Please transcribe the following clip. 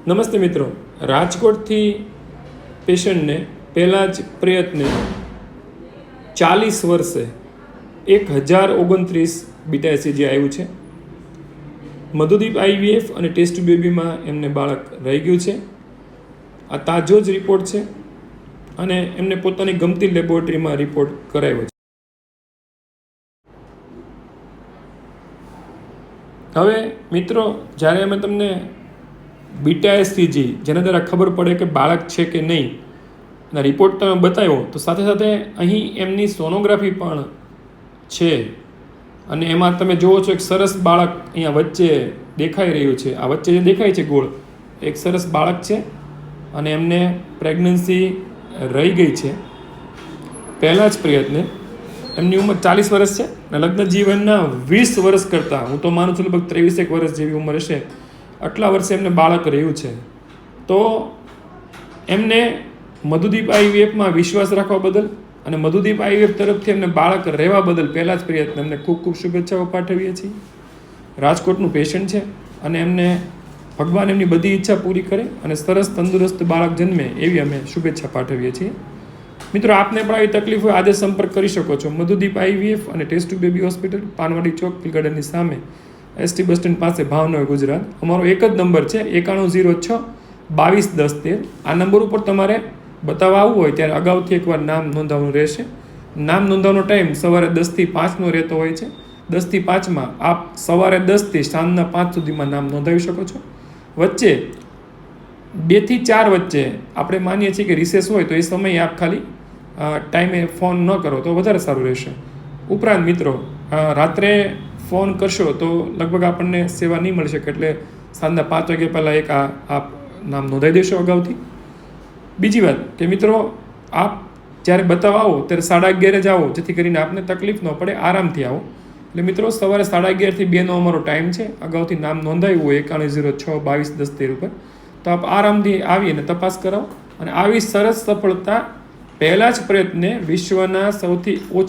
નમસ્તે મિત્રો, રાજકોટથી પેશન્ટને પહેલાં જ પ્રયત્ને 40 વર્ષે 1029 બીટા એસીજી આવ્યું છે. મધુદીપ આઈવીએફ અને ટેસ્ટ બેબીમાં એમને બાળક રહી ગયું છે. આ તાજો જ રિપોર્ટ છે અને એમને પોતાની ગમતી લેબોરેટરીમાં રિપોર્ટ કરાવ્યો છે. હવે મિત્રો, જ્યારે અમે તમને બીટા એસસીજી જેના દ્વારા ખબર પડે કે બાળક છે કે નહીં અને રિપોર્ટ તમે બતાવ્યો, તો સાથે સાથે અહીં એમની સોનોગ્રાફી પણ છે અને એમાં તમે જુઓ છો એક સરસ બાળક અહીંયા વચ્ચે દેખાઈ રહ્યું છે. આ વચ્ચે જે દેખાય છે ગોળ, એક સરસ બાળક છે અને એમને પ્રેગ્નન્સી રહી ગઈ છે પહેલાં જ પ્રયત્ને. એમની ઉંમર 40 વર્ષ છે અને લગ્ન જીવનના 20 વર્ષ કરતાં, હું તો માનું છું લગભગ 23 વર્ષ જેવી ઉંમર હશે, આટલા વર્ષે એમને બાળક રહ્યું છે. તો એમને મધુદીપ આઈવીએફમાં વિશ્વાસ રાખવા બદલ અને મધુદીપ આઈવીએફ તરફથી એમને બાળક રહેવા બદલ પહેલાં જ પ્રયત્ન એમને ખૂબ ખૂબ શુભેચ્છાઓ પાઠવીએ છીએ. રાજકોટનું પેશન્ટ છે અને એમને ભગવાન એમની બધી ઈચ્છા પૂરી કરે અને સરસ તંદુરસ્ત બાળક જન્મે એવી અમે શુભેચ્છા પાઠવીએ છીએ. મિત્રો, આપને પણ આવી તકલીફ હોય આજે સંપર્ક કરી શકો છો. મધુદીપ આઈવીએફ અને test tube baby hospital, Panwadi Chowk, ગાર્ડનની સામે, એસટી બસ સ્ટેન્ડ પાસે, ભાવનગર, ગુજરાત. અમારો એક જ નંબર છે 9106 221013. આ નંબર ઉપર તમારે બતાવવા આવવું હોય ત્યારે અગાઉથી એકવાર નામ નોંધાવવાનું રહેશે. નામ નોંધાવવાનો ટાઈમ સવારે 10 થી 5નો રહેતો હોય છે. 10 થી 5માં આપ સવારે 10 થી સાંજના 5 સુધીમાં નામ નોંધાવી શકો છો. વચ્ચે 2 થી 4 વચ્ચે આપણે માનીએ છીએ કે રિસેસ હોય, તો એ સમયે આપ ખાલી ટાઈમે ફોન ન કરો તો વધારે સારું રહેશે. ઉપરાંત મિત્રો, રાત્રે ફોન કરશો તો લગભગ આપણને સેવા નહીં મળી શકે, એટલે સાંજના 5 વાગ્યા પહેલાં એક આપ નામ નોંધાવી દેશો અગાઉથી. બીજી વાત કે મિત્રો, આપ જ્યારે બતાવવા આવો ત્યારે 11:30 જ આવો, જેથી કરીને આપને તકલીફ ન પડે, આરામથી આવો. એટલે મિત્રો, સવારે 11:30 થી 2નો અમારો ટાઈમ છે. અગાઉથી નામ નોંધાવ્યું હોય 9106 221013 ઉપર, તો આપ આરામથી આવી અને તપાસ કરાવો અને આવી સરસ સફળતા પહેલાં જ પ્રયત્ને વિશ્વના સૌથી ઓછા